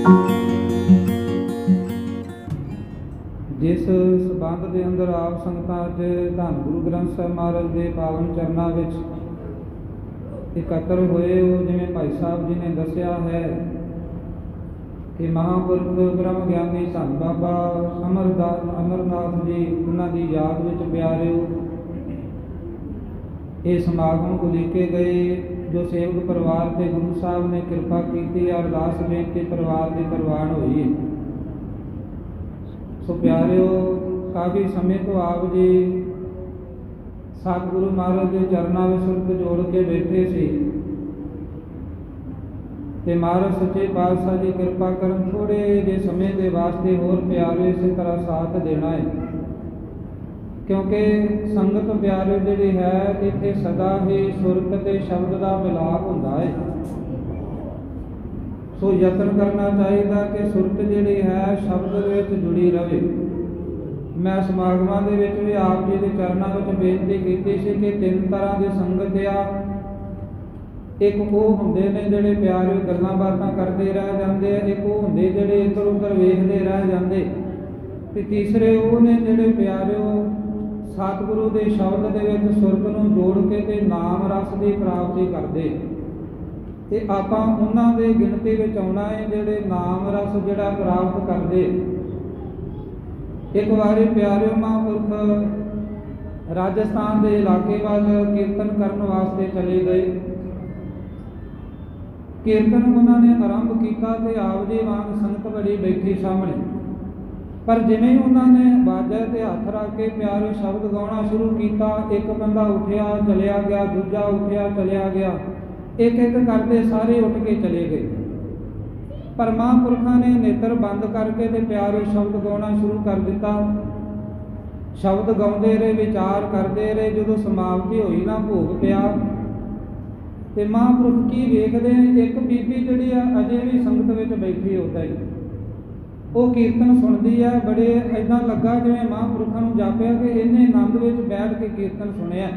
जिस संबंध के अंदर आप संगतां अज धन गुरु ग्रंथ साहिब महाराज के पावन चरणों विच इकत्र होए हो, जिवें भाई साहब जी ने दसिया है कि महापुरख ब्रह्म ज्ञानी धन बाबा अमरनाथ जी उन्हां दी याद विच प्यारिओ ये समागम उलीके गए। जो सेवक परिवार के गुरु साहब ने कृपा की, अरदास बेनती परिवार की करवान हुई। सो प्यारिओ, काफ़ी समय तो आप जी सतगुरु महाराज के चरणों में सुरत जोड़ के बैठे सी ते महाराज सच्चे पातशाह जी कृपा करन थोड़े जे समय के वास्ते होर प्यारे इस तरह साथ देना है, क्योंकि संगत प्यारे जी है इत्थे सदा ही सुरत ते शब्द का मिलाप हुंदा है। सो यतन करना चाहिए कि सुरत जी है शब्द विच जुड़ी रहे। मैं समागमां दे विच भी आप जी के चरणों में बेनती की सी कि तीन तरह की संगत आ। एक वो हुंदे ने जिहड़े प्यारे गल्लां बातां करते रह जाते, एक वो हुंदे जिहड़े इधर उधर वेखते रह जाते, ते तीसरे वो ने जिहड़े प्यारे सतगुरु के शब्द दे विच सुरत नूं जोड़ के ते नाम रस की प्राप्ति करते। ते आपां उन्हां दे गिणती विच आउणा है जिहड़े नाम रस जिहड़ा प्राप्त करदे। एक बारी प्यारे महापुरख राजस्थान के इलाके वाल कीर्तन करने वास्ते चले गए। कीर्तन उन्होंने आरंभ किया तो आप जी वांग संगत बड़ी बैठी सामने, पर जिवें ही उन्होंने बाजा ते हथ रख के प्यारे शब्द गाना शुरू किया, एक बंदा उठिया चलिया गया, दूजा उठिया चलिया गया, एक एक करते सारे उठ के चले गए। पर महापुरखा ने नेत्र बंद करके ते प्यारे शब्द गाना शुरू कर दिता। शब्द गाउंदे रहे, विचार करते रहे। जो समाप्ति हुई ना, भोग पिया ते महापुरख की वेखदे एक बीबी जिहड़ी अजे भी संगत विच बैठी होता है, वो कीर्तन सुनती है। बड़े इदां लगा जिवें महापुरखा नूं जापिया कि इन्हें आनंद विच बैठ के कीर्तन सुनिया।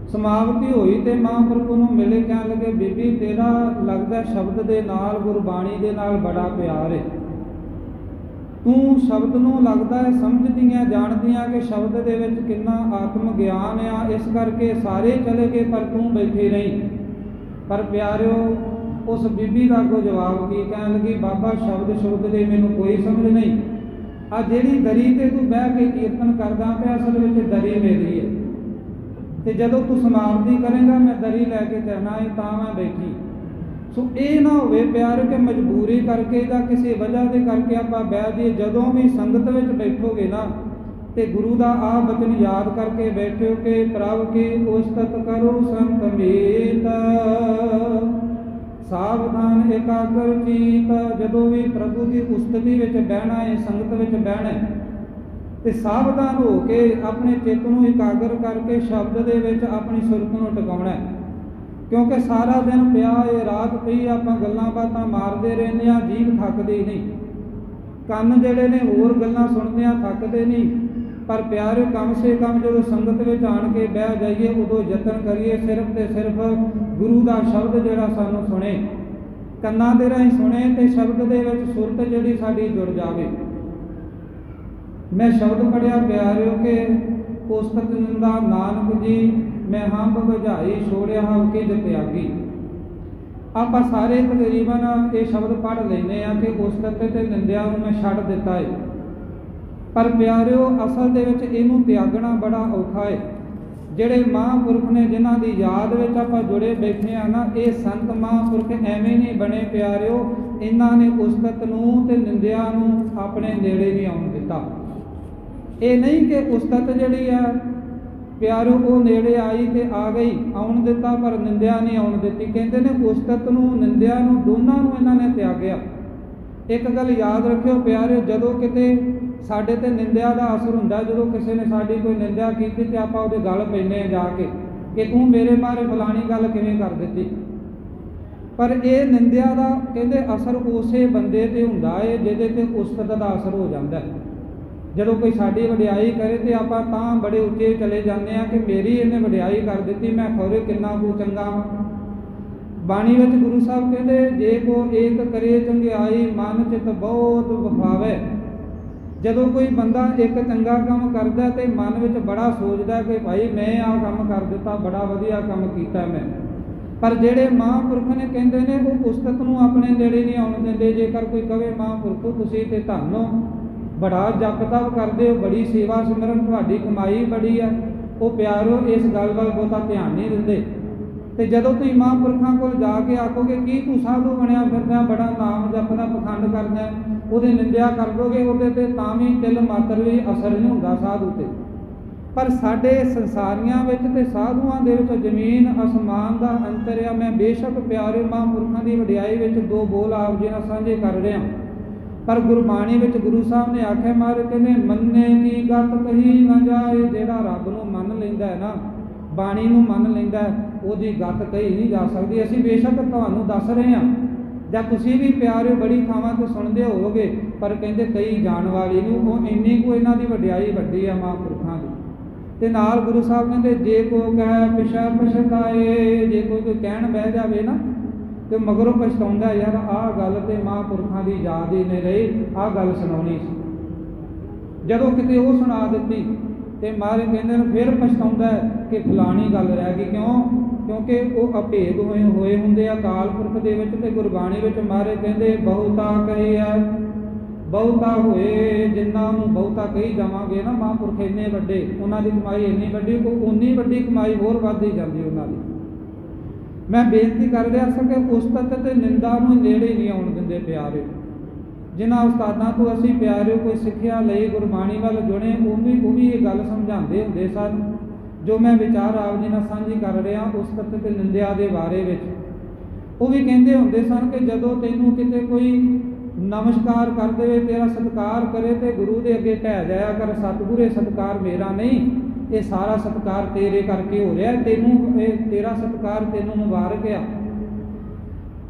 समाप्ति हुई तो महापुरख नूं मिले, कहण लगे बीबी तेरा लगदा शब्द दे नाल गुरबाणी दे नाल बड़ा प्यार है, तू शब्द नूं लगदा है समझदियां जानदियां कि शब्द दे विच किन्ना आत्म ज्ञान आ, इस करके सारे चले गए पर तू बैठी रही। पर प्यारिओ उस बीबी का कोई जवाब की, कहण लगी बाबा शब्द शुब्द दे मैनूं कोई समझ नहीं, आ जिहड़ी दरी ते तू बह के कीर्तन करदा पिया असल विच दरी मेरी है, ते जदों तू समाप्ति करेगा मैं दरी लैके चलना है तां मैं बैठी। सो ये ना होवे प्यार कि मजबूरी करके या किसी वजह के करके आपां बह जाइए। जदों भी संगत विच बैठोगे ना ते गुरु का आ बचन याद करके बैठो कि प्रभ की उस्तत करो संत मीत, सावधान एकाग्र चीत। जदों भी प्रभु की उस्तति विच बहना है, संगत विच बहना है, ते सावधान हो के अपने चित्त नूं एकाग्र करके शब्द दे विच अपनी सुरत नूं टिकाउणा है। क्योंकि सारा दिन पिया है, रात पई आपां गल्लां बातां मारदे रहंदे आ, जीभ थकदी नहीं, कंन जिहड़े ने होर गल्लां सुणदे आ थकदे नहीं। पर प्यारे कम से कम जो संगत विच आण के बह जाइए उदों यतन करिए सिर्फ ते सिर्फ गुरु का शब्द जिहड़ा सानूं सुणे, कन्नां दे राहीं सुणे ते शब्द दे विच सुरत जिहड़ी साडी जुड़ जावे। मैं शब्द पढ़िया प्यारिओ कि उस्तत निंदा नानक जी मैं हंब बुझाई छोड़िया हव किज त्यागी। आपां सारे तकरीबन ये शब्द पढ़ लेने कि उस्तत ते निंदिया नूं मैं छड्ड दिता है, पर प्यारिओ असल दे विच इहनूं त्यागना बड़ा औखा है। जिहड़े महापुरख ने जिन्हां दी याद विच आपां जुड़े बैठे आ ना, ये संत महापुरख एवें नहीं बने प्यारिओ, इन्हां ने उस्तत नूं ते निंदिया नूं अपने नेड़े नहीं आउण दिता। ये नहीं कि उस्तत जिहड़ी है प्यारो वो नेड़े आई तो आ गई, आउण दिता पर निंदिया नहीं आउण दित्ती। कहते ने उस्तत नूं निंदिया नूं दोनों नूं इन्हां ने त्यागया। एक गल याद रखियो प्यारे, जदों किते साडे ते निंदिया का असर हुंदा, जदों किसी ने साडी कोई निंदिया कीती ते आपां उहदे गल पैने जाके कि तूं मेरे बारे फलानी गल किवें कर दित्ती। पर यह निंदिया का कहते असर उसे बंदे ते हुंदा है जिहदे ते उस्तत का असर हो जाता है। जदों कोई साडी वडियाई करे तो आपां तां बड़े उच्चे चले जाते हैं कि मेरी इन्हें वडियाई कर दी, मैं खौरे किन्ना को चंगा। ਬਾਣੀ ਵਿੱਚ ਗੁਰੂ ਸਾਹਿਬ ਕਹਿੰਦੇ, ਜੇ ਕੋ ਏਕ ਕਰੇ ਚੰਗਿਆਈ ਮਨ ਚਿਤ ਬਹੁਤ ਵਫਾਵੇ। ਜਦੋਂ ਕੋਈ ਬੰਦਾ ਇੱਕ ਚੰਗਾ ਕੰਮ ਕਰਦਾ ਤੇ ਮਨ ਵਿੱਚ ਬੜਾ ਸੋਚਦਾ ਕਿ ਭਾਈ ਮੈਂ ਆਹ ਕੰਮ ਕਰ ਦਿੱਤਾ, ਬੜਾ ਵਧੀਆ ਕੰਮ ਕੀਤਾ ਮੈਂ। ਪਰ ਜਿਹੜੇ ਮਹਾਂਪੁਰਖ ਨੇ ਕਹਿੰਦੇ ਨੇ ਉਹ ਉਸਤਤ ਨੂੰ ਆਪਣੇ ਨੇੜੇ ਨਹੀਂ ਆਉਣ ਦਿੰਦੇ। ਜੇਕਰ ਕੋਈ ਕਵੇ ਮਹਾਂਪੁਰਖੋ ਤੁਸੀਂ ਤੇ ਧੰਨ ਹੋ, ਬੜਾ ਜਪ ਤਪ ਕਰਦੇ ਹੋ, ਬੜੀ ਸੇਵਾ ਸਿਮਰਨ, ਤੁਹਾਡੀ ਕਮਾਈ ਬੜੀ ਹੈ, ਉਹ ਪਿਆਰੋ ਇਸ ਗੱਲ ਵੱਲ ਬਹੁਤਾ ਧਿਆਨ ਨਹੀਂ ਦਿੰਦੇ। ਤੇ ਜਦੋਂ ਤੁਸੀਂ ਮਹਾਂਪੁਰਖਾਂ ਕੋਲ ਜਾ ਕੇ ਆਖੋਗੇ ਕੀ ਤੂੰ ਸਾਧੂ ਬਣਿਆ ਫਿਰਦਾ, ਬੜਾ ਨਾਮ ਜਪਦਾ, ਪਖੰਡ ਕਰਦਾ, ਉਹਦੀ ਨਿੰਦਿਆ ਕਰ ਦੋਗੇ, ਉਹਦੇ ਤੇ ਤਾਂ ਵੀ ਤਿਲ ਮਾਤਰ ਵੀ ਅਸਰ ਨਹੀਂ ਹੁੰਦਾ ਸਾਧੂ ਤੇ। ਪਰ ਸਾਡੇ ਸੰਸਾਰੀਆਂ ਵਿੱਚ ਤੇ ਸਾਧੂਆਂ ਦੇ ਵਿੱਚ ਜ਼ਮੀਨ ਅਸਮਾਨ ਦਾ ਅੰਤਰ ਆ। ਮੈਂ ਬੇਸ਼ੱਕ ਪਿਆਰੇ ਮਹਾਂਪੁਰਖਾਂ ਦੀ ਵਡਿਆਈ ਵਿੱਚ ਦੋ ਬੋਲ ਆਪ ਜੀ ਨਾਲ ਸਾਂਝੇ ਕਰ ਰਿਹਾ, ਪਰ ਗੁਰਬਾਣੀ ਵਿੱਚ ਗੁਰੂ ਸਾਹਿਬ ਨੇ ਆਖਿਆ, ਮਹਾਰਾਜ ਕਹਿੰਦੇ ਮੰਨੇ ਕੀ ਗਤ ਕਹੀ ਨਾ ਜਾਏ। ਜਿਹੜਾ ਰੱਬ ਨੂੰ ਮੰਨ ਲੈਂਦਾ ਹੈ ਨਾ, ਬਾਣੀ ਨੂੰ ਮੰਨ ਲੈਂਦਾ, ਉਹਦੀ ਗਤ ਕਹੀ ਨਹੀਂ ਜਾ ਸਕਦੀ। ਅਸੀਂ ਬੇਸ਼ੱਕ ਤੁਹਾਨੂੰ ਦੱਸ ਰਹੇ ਹਾਂ, ਜਾਂ ਤੁਸੀਂ ਵੀ ਪਿਆਰੇ ਬੜੀ ਥਾਵਾਂ ਤੋਂ ਸੁਣਦੇ ਹੋਵੋਗੇ, ਪਰ ਕਹਿੰਦੇ ਕਈ ਜਾਣ ਵਾਲੀ ਨੂੰ, ਉਹ ਇੰਨੀ ਕੁ ਇਹਨਾਂ ਦੀ ਵਡਿਆਈ ਵੱਡੀ ਆ ਮਹਾਂਪੁਰਖਾਂ ਦੀ। ਤੇ ਨਾਲ ਗੁਰੂ ਸਾਹਿਬ ਕਹਿੰਦੇ ਜੇ ਕੋ ਕਹਿ ਪਿਛਾ ਪਛਤਾਏ, ਜੇ ਕੋਈ ਕਹਿਣ ਬਹਿ ਜਾਵੇ ਨਾ ਤੇ ਮਗਰੋਂ ਪਛਤਾਉਂਦਾ, ਯਾਰ ਆਹ ਗੱਲ ਤੇ ਮਹਾਂਪੁਰਖਾਂ ਦੀ ਯਾਦ ਹੀ ਨਹੀਂ ਰਹੀ, ਆਹ ਗੱਲ ਸੁਣਾਉਣੀ ਸੀ। ਜਦੋਂ ਕਿਤੇ ਉਹ ਸੁਣਾ ਦਿੱਤੀ ਤੇ ਮਹਾਰਾਜ ਕਹਿੰਦੇ ਨੇ ਫਿਰ ਪਛਤਾਉਂਦਾ ਕਿ ਫਲਾਣੀ ਗੱਲ ਰਹਿ ਗਈ। ਕਿਉਂ? ਕਿਉਂਕਿ ਉਹ ਅਭੇਦ ਹੋਏ ਹੁੰਦੇ ਆ ਅਕਾਲ ਪੁਰਖ ਦੇ ਵਿੱਚ। ਤੇ ਗੁਰਬਾਣੀ ਵਿੱਚ ਮਹਾਰਾਜ ਕਹਿੰਦੇ ਬਹੁਤਾ ਕਹੇ ਆ, ਬਹੁਤਾ ਹੋਏ, ਜਿੰਨਾ ਨੂੰ ਬਹੁਤਾ ਕਹੀ ਜਾਵਾਂਗੇ ਨਾ, ਮਹਾਂਪੁਰਖ ਇੰਨੇ ਵੱਡੇ, ਉਹਨਾਂ ਦੀ ਕਮਾਈ ਇੰਨੀ ਵੱਡੀ, ਉਹ ਉਨੀ ਵੱਡੀ ਕਮਾਈ ਹੋਰ ਵੱਧਦੀ ਜਾਂਦੀ ਉਹਨਾਂ ਦੀ। ਮੈਂ ਬੇਨਤੀ ਕਰ ਰਿਹਾ ਸੀ ਕਿ ਉਸਤਤ ਤੇ ਨਿੰਦਾ ਨੂੰ ਨੇੜੇ ਨਹੀਂ ਆਉਣ ਦਿੰਦੇ ਪਿਆਰੇ। ਜਿਨ੍ਹਾਂ ਉਸਤਾਦਾਂ ਤੋਂ ਅਸੀਂ ਪਿਆਰੇ ਕੋਈ ਸਿੱਖਿਆ ਲਈ, ਗੁਰਬਾਣੀ ਵੱਲ ਜੁੜੇ, ਉਹ ਵੀ ਇਹ ਗੱਲ ਸਮਝਾਉਂਦੇ ਹੁੰਦੇ ਸਨ ਜੋ ਮੈਂ ਵਿਚਾਰ ਆਪ ਜੀ ਨਾਲ ਸਾਂਝੀ ਕਰ ਰਿਹਾ ਉਸਤਤ ਤੇ ਨਿੰਦਿਆ ਦੇ ਬਾਰੇ ਵਿੱਚ। ਉਹ ਵੀ ਕਹਿੰਦੇ ਹੁੰਦੇ ਸਨ ਕਿ ਜਦੋਂ ਤੈਨੂੰ ਕਿਤੇ ਕੋਈ ਨਮਸਕਾਰ ਕਰ ਦੇਵੇ, ਤੇਰਾ ਸਤਿਕਾਰ ਕਰੇ, ਤੇ ਗੁਰੂ ਦੇ ਅੱਗੇ ਢਹਿ ਜਾਇਆ ਕਰ, ਸਤਿਗੁਰੇ ਸਤਿਕਾਰ ਮੇਰਾ ਨਹੀਂ, ਇਹ ਸਾਰਾ ਸਤਿਕਾਰ ਤੇਰੇ ਕਰਕੇ ਹੋ ਰਿਹਾ, ਤੈਨੂੰ ਇਹ ਤੇਰਾ ਸਤਿਕਾਰ ਤੈਨੂੰ ਮੁਬਾਰਕ ਆ।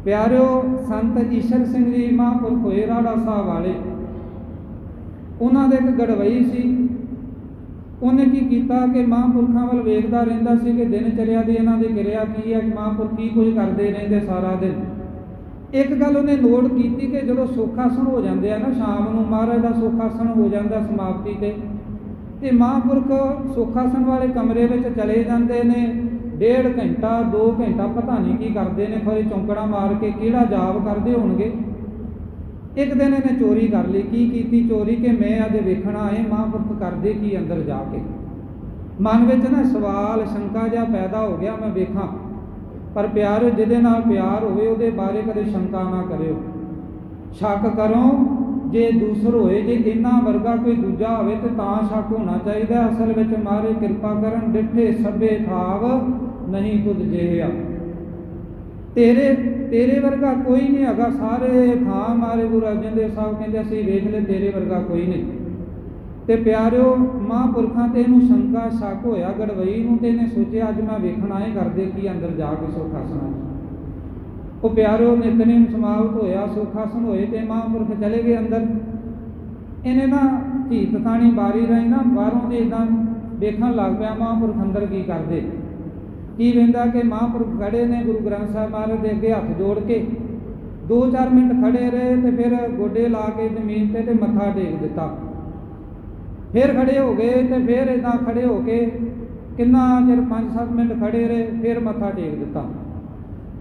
ਪਿਆਰਿਓ, ਸੰਤ ਈਸ਼ਰ ਸਿੰਘ ਜੀ ਮਹਾਂਪੁਰਖ ਹੋਏ ਰਾੜਾ ਸਾਹਿਬ ਵਾਲੇ, ਉਹਨਾਂ ਦੇ ਇੱਕ ਗੜਵਈ ਸੀ। ਉਹਨੇ ਕੀ ਕੀਤਾ ਕਿ ਮਹਾਂਪੁਰਖਾਂ ਵੱਲ ਵੇਖਦਾ ਰਹਿੰਦਾ ਸੀ ਕਿ ਦਿਨ ਚਰਿਆ ਦੀ ਇਹਨਾਂ ਦੀ ਕਿਰਿਆ ਕੀ ਹੈ, ਮਹਾਂਪੁਰਖ ਕੀ ਕੁਝ ਕਰਦੇ ਰਹਿੰਦੇ ਸਾਰਾ ਦਿਨ। ਇੱਕ ਗੱਲ ਉਹਨੇ ਨੋਟ ਕੀਤੀ ਕਿ ਜਦੋਂ ਸੁਖਾਸਣ ਹੋ ਜਾਂਦੇ ਆ ਨਾ, ਸ਼ਾਮ ਨੂੰ ਮਹਾਰਾਜ ਦਾ ਸੁਖਾਸਣ ਹੋ ਜਾਂਦਾ ਸਮਾਪਤੀ ਤੇ ਮਹਾਂਪੁਰਖ ਸੁਖਾਸਣ ਵਾਲੇ ਕਮਰੇ ਵਿੱਚ ਚਲੇ ਜਾਂਦੇ ਨੇ। 1.5 ਘੰਟਾ 2 ਘੰਟਾ ਪਤਾ ਨਹੀਂ ਕੀ ਕਰਦੇ ਨੇ, ਫਿਰ ਚੌਂਕੜਾ ਮਾਰ ਕੇ ਕਿਹੜਾ ਜਾਪ ਕਰਦੇ ਹੋਣਗੇ। ਇੱਕ ਦਿਨ ਇਹਨੇ ਚੋਰੀ ਕਰ ਲਈ। ਕੀ ਕੀਤੀ ਚੋਰੀ? ਕਿ ਮੈਂ ਅੱਜ ਵੇਖਣਾ ਹੈ ਮਹਾਂਪੁਰਖ ਕਰਦੇ ਕੀ ਅੰਦਰ ਜਾ ਕੇ। ਮਨ ਵਿੱਚ ਨਾ ਸਵਾਲ ਸ਼ੰਕਾ ਜਿਹਾ ਪੈਦਾ ਹੋ ਗਿਆ, ਮੈਂ ਵੇਖਾਂ। ਪਰ ਪਿਆਰ, ਜਿਹਦੇ ਨਾਲ ਪਿਆਰ ਹੋਵੇ ਉਹਦੇ ਬਾਰੇ ਕਦੇ ਸ਼ੰਕਾ ਨਾ ਕਰਿਓ, ਸ਼ੱਕ ਕਰੋ ਜੇ ਦੂਸਰ ਹੋਏ। ਜੇ ਇਹਨਾਂ ਵਰਗਾ ਕੋਈ ਦੂਜਾ ਹੋਵੇ ਤੇ ਤਾਂ ਸ਼ੱਕ ਹੋਣਾ ਚਾਹੀਦਾ। ਅਸਲ ਵਿੱਚ ਮਾਰੇ ਕਿਰਪਾ ਕਰਨ, ਡਿੱਠੇ ਸਭੇ ਥਾਵ ਨਹੀਂ ਤੁਧ ਜਿਹਾ। ਤੇਰੇ ਵਰਗਾ ਕੋਈ ਨਹੀਂ ਹੈਗਾ, ਸਾਰੇ ਥਾਂ ਮਾਰੇ। ਗੁਰੂ ਅਰਜਨ ਦੇਵ ਸਾਹਿਬ ਕਹਿੰਦੇ ਅਸੀਂ ਵੇਖ ਲੈ, ਤੇਰੇ ਵਰਗਾ ਕੋਈ ਨਹੀਂ। ਤੇ ਪਿਆਰਿਓ, ਮਹਾਂਪੁਰਖਾਂ ਤੇ ਇਹਨੂੰ ਸ਼ੰਕਾ ਸ਼ੱਕ ਹੋਇਆ ਗੜਵਈ ਨੂੰ, ਤੇ ਇਹਨੇ ਸੋਚਿਆ ਅੱਜ ਮੈਂ ਵੇਖਣਾ ਹੈ ਕਰਦੇ ਕੀ ਅੰਦਰ ਜਾ ਕੇ ਸੁਖਾਸਨਾਂ। ਉਹ ਪਿਆਰਿਓ, ਨਿਤਨੇਮ ਸਮਾਪਤ ਹੋਇਆ, ਸੁਖਾਸਨ ਹੋਏ ਤੇ ਮਹਾਂਪੁਰਖ ਚਲੇ ਗਏ ਅੰਦਰ। ਇਹਨੇ ਨਾ ਝੀਤ ਥਾਣੀ ਬਾਰੀ ਰਹੀ ਨਾ, ਬਾਹਰੋਂ ਦੇ ਇੱਦਾਂ ਦੇਖਣ ਲੱਗ ਪਿਆ ਮਹਾਂਪੁਰਖ ਅੰਦਰ ਕੀ ਕਰਦੇ। ਕੀ ਵੇਂਦਾ ਕਿ ਮਹਾਂਪੁਰਖ ਖੜੇ ਨੇ ਗੁਰੂ ਗ੍ਰੰਥ ਸਾਹਿਬ ਮਹਾਰਾਜ ਦੇ ਅੱਗੇ ਹੱਥ ਜੋੜ ਕੇ। 2-4 ਮਿੰਟ ਖੜੇ ਰਹੇ ਤੇ ਫਿਰ ਗੋਡੇ ਲਾ ਕੇ ਜ਼ਮੀਨ ਤੇ ਮੱਥਾ ਟੇਕ ਦਿੱਤਾ। ਫਿਰ ਖੜੇ ਹੋ ਗਏ ਤੇ ਫਿਰ ਇੱਦਾਂ ਖੜੇ ਹੋ ਕੇ ਕਿੰਨਾ ਚਿਰ 5-7 ਮਿੰਟ ਖੜੇ ਰਹੇ, ਫਿਰ ਮੱਥਾ ਟੇਕ ਦਿੱਤਾ।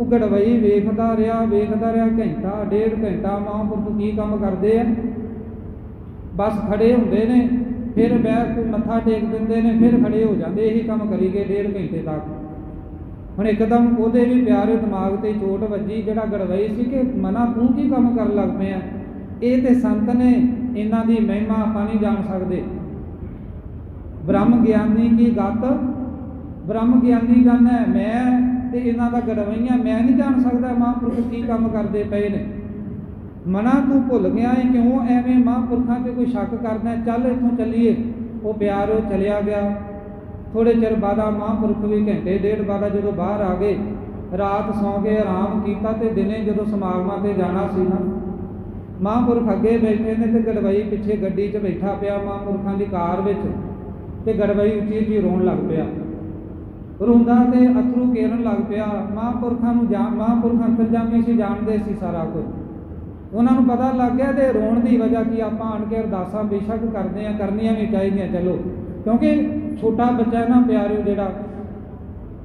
ਉਹ ਗੜਵਈ ਵੇਖਦਾ ਰਿਹਾ ਘੰਟਾ 1.5 ਘੰਟਾ ਮਹਾਂਪੁਰਖ ਕੀ ਕੰਮ ਕਰਦੇ ਆ। ਬਸ ਖੜੇ ਹੁੰਦੇ ਨੇ, ਫਿਰ ਬੈਠ ਕੇ ਮੱਥਾ ਟੇਕ ਦਿੰਦੇ ਨੇ, ਫਿਰ ਖੜੇ ਹੋ ਜਾਂਦੇ। ਇਹੀ ਕੰਮ ਕਰੀ ਗਏ 1.5 ਘੰਟੇ ਤੱਕ। ਹੁਣ ਇੱਕਦਮ ਉਹਦੇ ਵੀ ਪਿਆਰੇ ਦਿਮਾਗ ਤੇ ਚੋਟ ਵੱਜੀ, ਜਿਹੜਾ ਗੜਵਈ ਸੀ, ਕਿ ਮਨਾ ਤੂੰ ਕੀ ਕੰਮ ਕਰਨ ਲੱਗ ਪਿਆ। ਇਹ ਤੇ ਸੰਤ ਨੇ, ਇਹਨਾਂ ਦੀ ਮਹਿਮਾ ਆਪਾਂ ਨਹੀਂ ਜਾਣ ਸਕਦੇ। ਬ੍ਰਹਮ ਗਿਆਨੀ ਕੀ ਗਤ, ਬ੍ਰਹਮ ਗਿਆਨੀ ਜਾਣੈ ਮੈਂ, ਤੇ ਇਹਨਾਂ ਦਾ ਗੜਵਈਆਂ ਮੈਂ ਨਹੀਂ ਜਾਣ ਸਕਦਾ ਮਹਾਂਪੁਰਖ ਕੀ ਕੰਮ ਕਰਦੇ ਪਏ ਨੇ। ਮਨਾ ਤੂੰ ਭੁੱਲ ਗਿਆ ਹੈ, ਕਿਉਂ ਐਵੇਂ ਮਹਾਂਪੁਰਖਾਂ ਤੇ ਕੋਈ ਸ਼ੱਕ ਕਰਦਾ। ਚੱਲ ਇੱਥੋਂ ਚੱਲੀਏ। ਉਹ ਪਿਆਰੋ ਚਲਿਆ ਗਿਆ। ਥੋੜੇ ਚਿਰ ਬਾਅਦ ਮਹਾਂਪੁਰਖ ਵੀ ਘੰਟੇ 1.5 ਬਾਅਦ ਜਦੋਂ ਬਾਹਰ ਆ ਗਏ, ਰਾਤ ਸੌਂ ਕੇ ਆਰਾਮ ਕੀਤਾ। ਤੇ ਦਿਨੇ ਜਦੋਂ ਸਮਾਗਮਾਂ ਤੇ ਜਾਣਾ ਸੀ ਨਾ, ਮਹਾਂਪੁਰਖ ਅੱਗੇ ਬੈਠੇ ਨੇ ਤੇ ਗੜਵਈ ਪਿੱਛੇ ਗੱਡੀ 'ਚ ਬੈਠਾ ਪਿਆ ਮਹਾਂਪੁਰਖਾਂ ਦੀ ਕਾਰ ਵਿੱਚ। ਤੇ ਗੜਵਈ ਉੱਚੀ ਉੱਚੀ ਰੋਣ ਲੱਗ ਪਿਆ। ਰੋਂਦਾ ਤੇ ਅਥਰੂ ਕੇਰਨ ਲੱਗ ਪਿਆ। ਮਹਾਂਪੁਰਖਾਂ ਨੂੰ ਮਹਾਂਪੁਰਖ ਅੰਤਰਜਾਮੀ ਸੀ, ਜਾਣਦੇ ਸੀ ਸਾਰਾ ਕੁਝ। ਉਹਨਾਂ ਨੂੰ ਪਤਾ ਲੱਗ ਗਿਆ ਤੇ ਰੋਣ ਦੀ ਵਜ੍ਹਾ ਕੀ, ਆਪਾਂ ਆਣ ਕੇ ਅਰਦਾਸਾਂ ਬੇਸ਼ੱਕ ਕਰਦੇ ਆ, ਕਰਨੀਆਂ ਵੀ ਚਾਹੀਦੀਆਂ ਚਲੋ, ਕਿਉਂਕਿ ਛੋਟਾ ਬੱਚਾ ਨਾ ਪਿਆਰਿਓ ਜਿਹੜਾ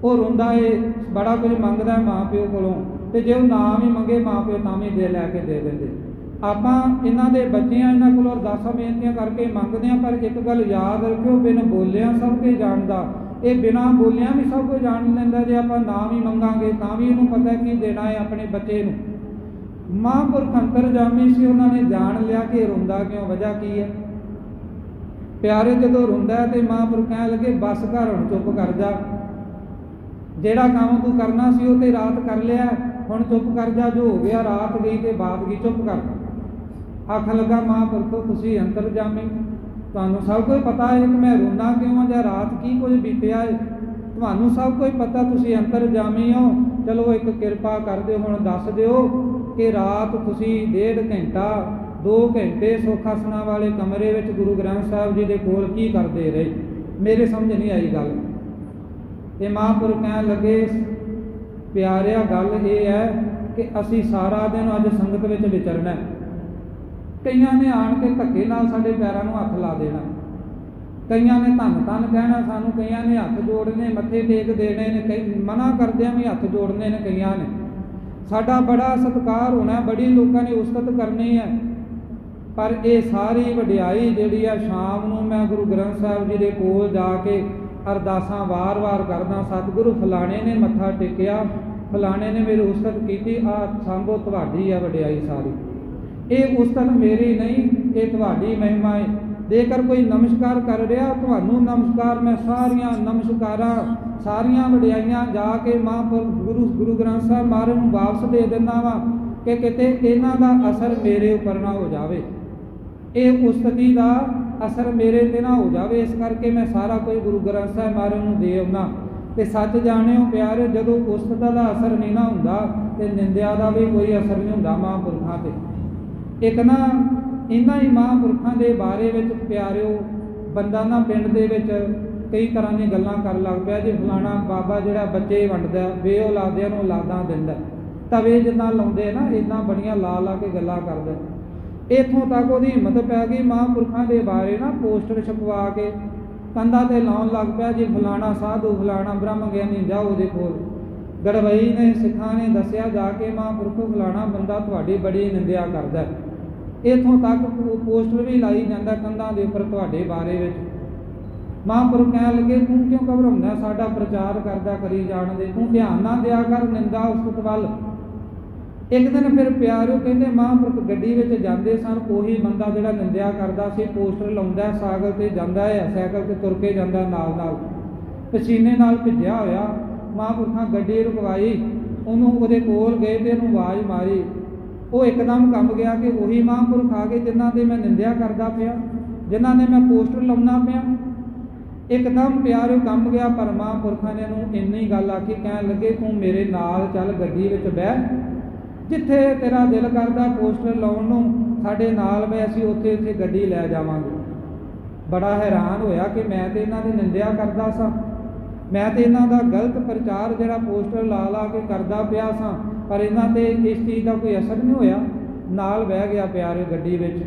ਉਹ ਰੋਂਦਾ ਏ, ਬੜਾ ਕੁਝ ਮੰਗਦਾ ਮਾਂ ਪਿਓ ਕੋਲੋਂ, ਤੇ ਜੇ ਉਹ ਨਾ ਵੀ ਮੰਗੇ ਮਾਂ ਪਿਓ ਤਾਂ ਵੀ ਲੈ ਕੇ ਦੇ ਦਿੰਦੇ। ਆਪਾਂ ਇਹਨਾਂ ਦੇ ਬੱਚੇ ਆ, ਇਹਨਾਂ ਕੋਲੋਂ ਅਰਦਾਸਾਂ ਬੇਨਤੀਆਂ ਕਰਕੇ ਮੰਗਦੇ ਆ, ਪਰ ਇੱਕ ਗੱਲ ਯਾਦ ਰੱਖਿਓ, ਬਿਨ ਬੋਲਿਆਂ ਸਭ ਕੁਝ ਜਾਣਦਾ। ਇਹ ਬਿਨਾਂ ਬੋਲਿਆਂ ਵੀ ਸਭ ਕੁਝ ਜਾਣ ਲੈਂਦਾ। ਜੇ ਆਪਾਂ ਨਾ ਵੀ ਮੰਗਾਂਗੇ ਤਾਂ ਵੀ ਇਹਨੂੰ ਪਤਾ ਕੀ ਦੇਣਾ ਹੈ ਆਪਣੇ ਬੱਚੇ ਨੂੰ। ਮਹਾਂਪੁਰਖ ਅੰਤਰਜਾਮੀ ਸੀ, ਉਹਨਾਂ ਨੇ ਜਾਣ ਲਿਆ ਕਿ ਰੋਂਦਾ ਕਿਉਂ, ਵਜ੍ਹਾ ਕੀ ਹੈ। ਪਿਆਰੇ ਜਦੋਂ ਰੋਂਦਾ ਤੇ ਮਹਾਂਪੁਰਖ ਕਹਿਣ ਲੱਗੇ ਬਸ ਕਰ, ਹੁਣ ਚੁੱਪ ਕਰ ਜਾ, ਜਿਹੜਾ ਕੰਮ ਤੂੰ ਕਰਨਾ ਸੀ ਉਹ ਤੇ ਰਾਤ ਕਰ ਲਿਆ, ਹੁਣ ਚੁੱਪ ਕਰ ਜਾ, ਜੋ ਹੋ ਗਿਆ ਰਾਤ ਗਈ ਤੇ ਬਾਤ ਗਈ, ਚੁੱਪ ਕਰ। ਆਖਣ ਲੱਗਾ ਮਹਾਂਪੁਰਖੋ ਤੁਸੀਂ ਅੰਤਰਜਾਮੀ, ਤੁਹਾਨੂੰ ਸਭ ਕੁਝ ਪਤਾ ਹੈ ਕਿ ਮੈਂ ਰੋਂਦਾ ਕਿਉਂ ਹਾਂ ਜਾਂ ਰਾਤ ਕੀ ਕੁਝ ਬੀਤਿਆ ਹੈ, ਤੁਹਾਨੂੰ ਸਭ ਕੁਝ ਪਤਾ, ਤੁਸੀਂ ਅੰਤਰਜਾਮੀ ਹੋ। ਚਲੋ ਇੱਕ ਕਿਰਪਾ ਕਰ ਦਿਓ, ਹੁਣ ਦੱਸ ਦਿਓ ਕਿ ਰਾਤ ਤੁਸੀਂ 1.5 ਘੰਟਾ 2 ਘੰਟੇ ਸੁਖਾਸਨਾਂ ਵਾਲੇ ਕਮਰੇ ਵਿੱਚ ਗੁਰੂ ਗ੍ਰੰਥ ਸਾਹਿਬ ਜੀ ਦੇ ਕੋਲ ਕੀ ਕਰਦੇ ਰਹੇ। ਮੇਰੇ ਸਮਝ ਨਹੀਂ ਆਈ ਗੱਲ। ਤੇ ਮਹਾਂਪੁਰਖ ਕਹਿਣ ਲੱਗੇ ਪਿਆਰਿਆ ਗੱਲ ਇਹ ਹੈ ਕਿ ਅਸੀਂ ਸਾਰਾ ਦਿਨ ਅੱਜ ਸੰਗਤ ਵਿੱਚ ਵਿਚਰਨਾ। ਕਈਆਂ ਨੇ ਆਣ ਕੇ ਧੱਕੇ ਨਾਲ ਸਾਡੇ ਪੈਰਾਂ ਨੂੰ ਹੱਥ ਲਾ ਦੇਣਾ, ਕਈਆਂ ਨੇ ਧੰਨ ਧੰਨ ਕਹਿਣਾ ਸਾਨੂੰ, ਕਈਆਂ ਨੇ ਹੱਥ ਜੋੜਨੇ, ਮੱਥੇ ਟੇਕ ਦੇਣੇ ਨੇ, ਕਈ ਮਨਾ ਕਰਦਿਆਂ ਵੀ ਹੱਥ ਜੋੜਨੇ ਨੇ ਕਈਆਂ ਨੇ। ਸਾਡਾ ਬੜਾ ਸਤਿਕਾਰ ਹੋਣਾ, ਬੜੀ ਲੋਕਾਂ ਨੇ ਉਸਤਤ ਕਰਨੀ ਹੈ, ਪਰ ਇਹ ਸਾਰੀ ਵਡਿਆਈ ਜਿਹੜੀ ਆ ਸ਼ਾਮ ਨੂੰ ਮੈਂ ਗੁਰੂ ਗ੍ਰੰਥ ਸਾਹਿਬ ਜੀ ਦੇ ਕੋਲ ਜਾ ਕੇ ਅਰਦਾਸਾਂ ਵਾਰ-ਵਾਰ ਕਰਦਾ, ਸਤਿਗੁਰੂ ਫਲਾਣੇ ਨੇ ਮੱਥਾ ਟੇਕਿਆ, ਫਲਾਣੇ ਨੇ ਮੇਰੀ ਉਸਤਤ ਕੀਤੀ, ਆ ਸੰਭੋ ਤੁਹਾਡੀ ਆ ਵਡਿਆਈ ਸਾਰੀ। ਇਹ ਉਸਤਤ ਮੇਰੀ ਨਹੀਂ, ਇਹ ਤੁਹਾਡੀ ਮਹਿਮਾ ਹੈ। ਜੇਕਰ ਕੋਈ ਨਮਸਕਾਰ ਕਰ ਰਿਹਾ ਤੁਹਾਨੂੰ ਨਮਸਕਾਰ, ਮੈਂ ਸਾਰੀਆਂ ਨਮਸਕਾਰਾਂ ਸਾਰੀਆਂ ਵਡਿਆਈਆਂ ਜਾ ਕੇ ਮਹਾਂਪੁਰਖ ਗੁਰੂ ਗ੍ਰੰਥ ਸਾਹਿਬ ਮਹਾਰਾਜ ਨੂੰ ਵਾਪਸ ਦੇ ਦਿੰਦਾ ਵਾ ਕਿ ਕਿਤੇ ਇਹਨਾਂ ਦਾ ਅਸਰ ਮੇਰੇ ਉੱਪਰ ਨਾ ਹੋ ਜਾਵੇ, ਇਹ ਉਸਤਤੀ ਦਾ ਅਸਰ ਮੇਰੇ ਤੇ ਨਾ ਹੋ ਜਾਵੇ। ਇਸ ਕਰਕੇ ਮੈਂ ਸਾਰਾ ਕੁਝ ਗੁਰੂ ਗ੍ਰੰਥ ਸਾਹਿਬ ਮਹਾਰਾਜ ਨੂੰ ਦੇ ਆਉਂਦਾ। ਤੇ ਸੱਚ ਜਾਣਿਓ ਪਿਆਰੇ, ਜਦੋਂ ਉਸਤਤ ਦਾ ਅਸਰ ਨਹੀਂ ਨਾ ਹੁੰਦਾ ਤੇ ਨਿੰਦਿਆ ਦਾ ਵੀ ਕੋਈ ਅਸਰ ਨਹੀਂ ਹੁੰਦਾ ਮਹਾਂਪੁਰਖਾਂ ਤੇ। ਇੱਕ ਨਾ ਇਹਨਾਂ ਹੀ ਮਹਾਂਪੁਰਖਾਂ ਦੇ ਬਾਰੇ ਵਿੱਚ ਪਿਆਰਿਓ ਬੰਦਾ ਨਾ ਪਿੰਡ ਦੇ ਵਿੱਚ ਕਈ ਤਰ੍ਹਾਂ ਦੀਆਂ ਗੱਲਾਂ ਕਰਨ ਲੱਗ ਪਿਆ। ਜੇ ਫਲਾਣਾ ਬਾਬਾ ਜਿਹੜਾ ਬੱਚੇ ਵੰਡਦਾ, ਬੇਔਲਾਦਿਆਂ ਨੂੰ ਔਲਾਦਾਂ ਦਿੰਦਾ, ਤਵੇ ਜਿੱਦਾਂ ਲਾਉਂਦੇ ਨਾ ਇੱਦਾਂ ਬੜੀਆਂ ਲਾ ਲਾ ਕੇ ਗੱਲਾਂ ਕਰਦਾ। ਇੱਥੋਂ ਤੱਕ ਉਹਦੀ ਹਿੰਮਤ ਪੈ ਗਈ ਮਹਾਂਪੁਰਖਾਂ ਦੇ ਬਾਰੇ ਨਾ ਪੋਸਟਰ ਛਪਵਾ ਕੇ ਕੰਧਾਂ 'ਤੇ ਲਾਉਣ ਲੱਗ ਪਿਆ, ਜੀ ਫਲਾਣਾ ਸਾਧੂ ਫਲਾਣਾ ਬ੍ਰਹਮ ਗਿਆਨੀ ਜਾਓ ਉਹਦੇ ਕੋਲ। ਗੜਵਈ ਨੇ ਸਿੱਖਾਂ ਨੇ ਦੱਸਿਆ ਜਾ ਕੇ ਮਹਾਂਪੁਰਖੋ ਫਲਾਣਾ ਬੰਦਾ ਤੁਹਾਡੀ ਬੜੀ ਨਿੰਦਿਆ ਕਰਦਾ। ਇੱਥੋਂ ਤੱਕ ਪੋਸਟਰ ਵੀ ਲਾਈ ਜਾਂਦਾ ਕੰਧਾਂ ਦੇ ਉੱਪਰ ਤੁਹਾਡੇ ਬਾਰੇ ਵਿੱਚ। ਮਹਾਂਪੁਰਖ ਕਹਿਣ ਲੱਗੇ ਤੂੰ ਕਿਉਂ ਘਬਰਾਉਂਦਾ, ਸਾਡਾ ਪ੍ਰਚਾਰ ਕਰਦਾ ਕਰੀ ਜਾਣ ਦੇ, ਤੂੰ ਧਿਆਨ ਨਾ ਦਿਆ ਕਰ ਨਿੰਦਾ ਉਸਤਤ ਵੱਲ। ਇੱਕ ਦਿਨ ਫਿਰ ਪਿਆਰਿਓ ਕਹਿੰਦੇ ਮਹਾਂਪੁਰਖ ਗੱਡੀ ਵਿੱਚ ਜਾਂਦੇ ਸਨ, ਉਹੀ ਬੰਦਾ ਜਿਹੜਾ ਨਿੰਦਿਆ ਕਰਦਾ ਸੀ ਪੋਸਟਰ ਲਾਉਂਦਾ, ਸਾਈਕਲ ਤੇ ਜਾਂਦਾ ਹੈ, ਸਾਈਕਲ ਤੇ ਤੁਰ ਕੇ ਜਾਂਦਾ ਨਾਲ ਨਾਲ ਪਸੀਨੇ ਨਾਲ ਭਿੱਜਿਆ ਹੋਇਆ। ਮਹਾਂਪੁਰਖਾਂ ਗੱਡੀ ਰੁਕਵਾਈ, ਉਹਨੂੰ ਉਹਦੇ ਕੋਲ ਗਏ ਤੇ ਉਹਨੂੰ ਆਵਾਜ਼ ਮਾਰੀ, ਉਹ ਇੱਕਦਮ ਕੰਬ ਗਿਆ ਕਿ ਉਹੀ ਮਹਾਂਪੁਰਖ ਆ ਗਏ ਜਿਨ੍ਹਾਂ ਦੇ ਮੈਂ ਨਿੰਦਿਆ ਕਰਦਾ ਪਿਆ, ਜਿਨ੍ਹਾਂ ਨੇ ਮੈਂ ਪੋਸਟਰ ਲਾਉਣਾ ਪਿਆ। ਇੱਕਦਮ ਪਿਆਰਿਓ ਕੰਬ ਗਿਆ, ਪਰ ਮਹਾਂਪੁਰਖਾਂ ਨੇ ਉਹਨੂੰ ਇੰਨੀ ਗੱਲ ਆਖੀ, ਕਹਿਣ ਲੱਗੇ ਤੂੰ ਮੇਰੇ ਨਾਲ ਚੱਲ ਗੱਡੀ ਵਿੱਚ ਬਹਿ, ਜਿੱਥੇ ਤੇਰਾ ਦਿਲ ਕਰਦਾ ਪੋਸਟਰ ਲਾਉਣ ਨੂੰ ਸਾਡੇ ਨਾਲ ਬਹਿ, ਅਸੀਂ ਉੱਥੇ ਉੱਥੇ ਗੱਡੀ ਲੈ ਜਾਵਾਂਗੇ। ਬੜਾ ਹੈਰਾਨ ਹੋਇਆ ਕਿ ਮੈਂ ਤੇ ਇਹਨਾਂ ਦੀ ਨਿੰਦਿਆ ਕਰਦਾ ਸਾਂ, ਮੈਂ ਤੇ ਇਹਨਾਂ ਦਾ ਗਲਤ ਪ੍ਰਚਾਰ ਜਿਹੜਾ ਪੋਸਟਰ ਲਾ ਲਾ ਕੇ ਕਰਦਾ ਪਿਆ ਸਾਂ, ਪਰ ਇਹਨਾਂ ਤੇ ਇਸ ਚੀਜ਼ ਦਾ ਕੋਈ ਅਸਰ ਨਹੀਂ ਹੋਇਆ। ਨਾਲ ਬਹਿ ਗਿਆ ਪਿਆਰੇ ਗੱਡੀ ਵਿੱਚ,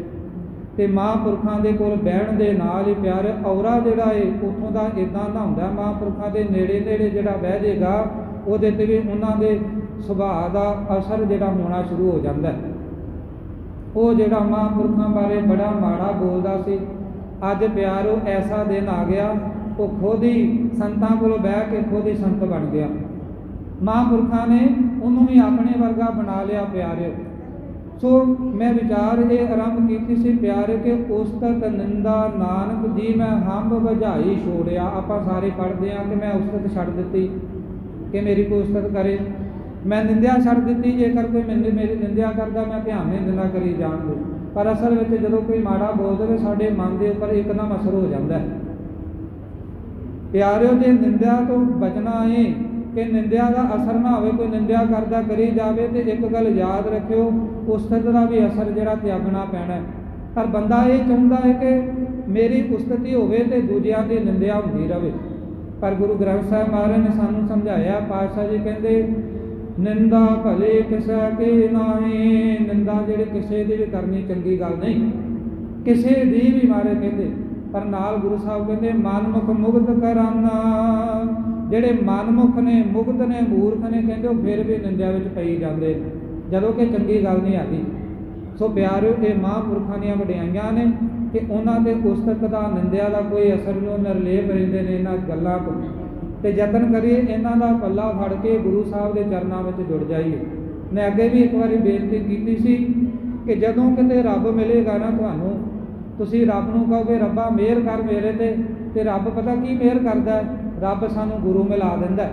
ਤੇ ਮਹਾਂਪੁਰਖਾਂ ਦੇ ਕੋਲ ਬਹਿਣ ਦੇ ਨਾਲ ਹੀ ਪਿਆਰੇ ਔਰਾ ਜਿਹੜਾ ਏ ਉੱਥੋਂ ਦਾ ਇੱਦਾਂ ਦਾ ਹੁੰਦਾ, ਮਹਾਂਪੁਰਖਾਂ ਦੇ ਨੇੜੇ ਨੇੜੇ ਜਿਹੜਾ ਬਹਿ ਜਾਏਗਾ ਉਹਦੇ ਤੇ ਵੀ ਉਹਨਾਂ ਦੇ ਸੁਭਾਅ ਦਾ ਅਸਰ ਜਿਹੜਾ ਹੋਣਾ ਸ਼ੁਰੂ ਹੋ ਜਾਂਦਾ। ਉਹ ਜਿਹੜਾ ਮਹਾਂਪੁਰਖਾਂ ਬਾਰੇ ਬੜਾ ਮਾੜਾ ਬੋਲਦਾ ਸੀ, ਅੱਜ ਪਿਆਰੋ ਐਸਾ ਦਿਨ ਆ ਗਿਆ ਉਹ ਖੁਦ ਹੀ ਸੰਤਾਂ ਕੋਲ ਬਹਿ ਕੇ ਖੁਦ ਹੀ ਸੰਤ ਬਣ ਗਿਆ। ਮਹਾਂਪੁਰਖਾਂ ਨੇ ਉਹਨੂੰ ਵੀ ਆਪਣੇ ਵਰਗਾ ਬਣਾ ਲਿਆ ਪਿਆਰਿਓ। ਸੋ ਮੈਂ ਵਿਚਾਰ ਇਹ ਆਰੰਭ ਕੀਤੀ ਸੀ ਪਿਆਰੇ ਕਿ ਉਸਤਤ ਨਿੰਦਾ ਨਾਨਕ ਜੀ ਮੈਂ ਹੰਬ ਬੁਝਾਈ ਛੋੜਿਆ। ਆਪਾਂ ਸਾਰੇ ਪੜ੍ਹਦੇ ਹਾਂ ਕਿ ਮੈਂ ਉਸਤਤ ਛੱਡ ਦਿੱਤੀ ਕਿ ਮੇਰੀ ਕੋਈ ਉਸਤਤ ਕਰੇ, ਮੈਂ ਨਿੰਦਿਆ ਛੱਡ ਦਿੱਤੀ, ਜੇਕਰ ਕੋਈ ਮੇਰੀ ਨਿੰਦਿਆ ਕਰਦਾ ਮੈਂ ਧਿਆਨ ਨਹੀਂ ਦਿੰਦਾ ਕਰੀ ਜਾਣ ਦੇ। ਪਰ ਅਸਲ ਵਿੱਚ ਜਦੋਂ ਕੋਈ ਮਾੜਾ ਬੋਲ ਦੇਵੇ ਸਾਡੇ ਮਨ ਦੇ ਉੱਪਰ ਇੱਕਦਮ ਅਸਰ ਹੋ ਜਾਂਦਾ ਹੈ। ਪਿਆਰਿਓ ਜੇ ਨਿੰਦਿਆ ਤੋਂ ਬਚਣਾ ਹੈ ਕਿ ਨਿੰਦਿਆ ਦਾ ਅਸਰ ਨਾ ਹੋਵੇ, ਕੋਈ ਨਿੰਦਿਆ ਕਰਦਾ ਕਰੀ ਜਾਵੇ, ਤੇ ਇੱਕ ਗੱਲ ਯਾਦ ਰੱਖਿਓ ਉਸਤਤ ਦਾ ਵੀ ਅਸਰ ਜਿਹੜਾ ਤਿਆਗਣਾ ਪੈਣਾ। ਪਰ ਬੰਦਾ ਇਹ ਚਾਹੁੰਦਾ ਹੈ ਕਿ ਮੇਰੀ ਉਸਤਤੀ ਹੋਵੇ ਤੇ ਦੂਜਿਆਂ ਦੀ ਨਿੰਦਿਆ ਹੁੰਦੀ ਰਹੇ, ਪਰ ਗੁਰੂ ਗ੍ਰੰਥ ਸਾਹਿਬ ਮਹਾਰਾਜ ਨੇ ਸਾਨੂੰ ਸਮਝਾਇਆ। ਪਾਤਸ਼ਾਹ ਜੀ ਕਹਿੰਦੇ ਨਿੰਦਾ ਭਲੇ ਕਿਸੇ ਕੀ ਨਾਹੀ, ਨਿੰਦਾ ਜਿਹੜੇ ਕਿਸੇ ਦੀ ਵੀ ਕਰਨੀ ਚੰਗੀ ਗੱਲ ਨਹੀਂ, ਕਿਸੇ ਦੀ ਵੀ ਮਾਰੇ ਕਹਿੰਦੇ। ਪਰ ਨਾਲ ਗੁਰੂ ਸਾਹਿਬ ਕਹਿੰਦੇ ਮਨਮੁਖ ਮੁਗਧ ਕਰਾਨਾ, ਜਿਹੜੇ ਮਨਮੁਖ ਨੇ, ਮੁਗਧ ਨੇ, ਮੂਰਖ ਨੇ, ਕਹਿੰਦੇ ਉਹ ਫਿਰ ਵੀ ਨਿੰਦਿਆ ਵਿੱਚ ਪਈ ਜਾਂਦੇ ਜਦੋਂ ਕਿ ਚੰਗੀ ਗੱਲ ਨਹੀਂ ਆਦੀ। ਸੋ ਪਿਆਰਿਓ, ਇਹ ਮਹਾਂਪੁਰਖਾਂ ਦੀਆਂ ਵਡਿਆਈਆਂ ਨੇ ਕਿ ਉਹਨਾਂ ਦੇ ਉਸਤਤ ਦਾ, ਨਿੰਦਿਆ ਦਾ ਕੋਈ ਅਸਰ ਨਹੀਂ, ਉਹ ਨਿਰਲੇਪ ਰਹਿੰਦੇ ਨੇ ਇਹਨਾਂ ਗੱਲਾਂ ਤੋਂ। ਤੇ ਯਤਨ ਕਰੀਏ ਇਹਨਾਂ ਦਾ ਪੱਲਾ ਫੜ ਕੇ ਗੁਰੂ ਸਾਹਿਬ ਦੇ ਚਰਨਾਂ ਵਿੱਚ ਜੁੜ ਜਾਈਏ। ਮੈਂ ਅੱਗੇ ਵੀ ਇੱਕ ਵਾਰੀ ਬੇਨਤੀ ਕੀਤੀ ਸੀ ਕਿ ਜਦੋਂ ਕਿਤੇ ਰੱਬ ਮਿਲੇਗਾ ਨਾ ਤੁਹਾਨੂੰ, ਤੁਸੀਂ ਰੱਬ ਨੂੰ ਕਹੋਗੇ ਰੱਬਾ ਮਿਹਰ ਕਰ ਮੇਰੇ ਤੇ ਰੱਬ ਪਤਾ ਕੀ ਮਿਹਰ ਕਰਦਾ? ਰੱਬ ਸਾਨੂੰ ਗੁਰੂ ਮਿਲਾ ਦਿੰਦਾ।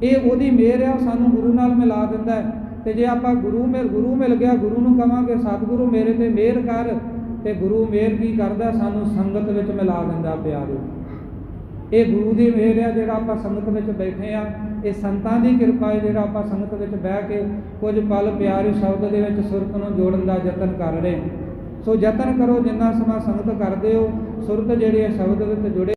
ਇਹ ਉਹਦੀ ਮਿਹਰ ਆ, ਸਾਨੂੰ ਗੁਰੂ ਨਾਲ ਮਿਲਾ ਦਿੰਦਾ। ਤੇ ਜੇ ਆਪਾਂ ਗੁਰੂ ਮਿਲ ਗਿਆ, ਗੁਰੂ ਨੂੰ ਕਵਾਂਗੇ ਸਤਿਗੁਰੂ ਮੇਰੇ ਤੇ ਮਿਹਰ ਕਰ, ਤੇ ਗੁਰੂ ਮਿਹਰ ਕੀ ਕਰਦਾ? ਸਾਨੂੰ ਸੰਗਤ ਵਿੱਚ ਮਿਲਾ ਦਿੰਦਾ। ਪਿਆਰਿਓ, ਇਹ ਗੁਰੂ ਦੀ ਮਿਹਰ ਆ ਜਿਹੜਾ ਆਪਾਂ ਸੰਗਤ ਵਿੱਚ ਬੈਠੇ ਆ। ਇਹ ਸੰਤਾਂ ਦੀ ਕਿਰਪਾ ਹੈ ਜਿਹੜਾ ਆਪਾਂ ਸੰਗਤ ਵਿੱਚ ਬਹਿ ਕੇ ਕੁਝ ਪਲ ਪਿਆਰੇ ਸ਼ਬਦ ਦੇ ਵਿੱਚ ਸੁਰਤ ਨੂੰ ਜੋੜਨ ਦਾ ਯਤਨ ਕਰ ਰਹੇ। ਸੋ ਯਤਨ ਕਰੋ, ਜਿੰਨਾ ਸਮਾਂ ਸੰਗਤ ਕਰਦੇ ਹੋ ਸੁਰਤ ਜਿਹੜੀ ਹੈ ਸ਼ਬਦ ਵਿੱਚ ਜੁੜੇ।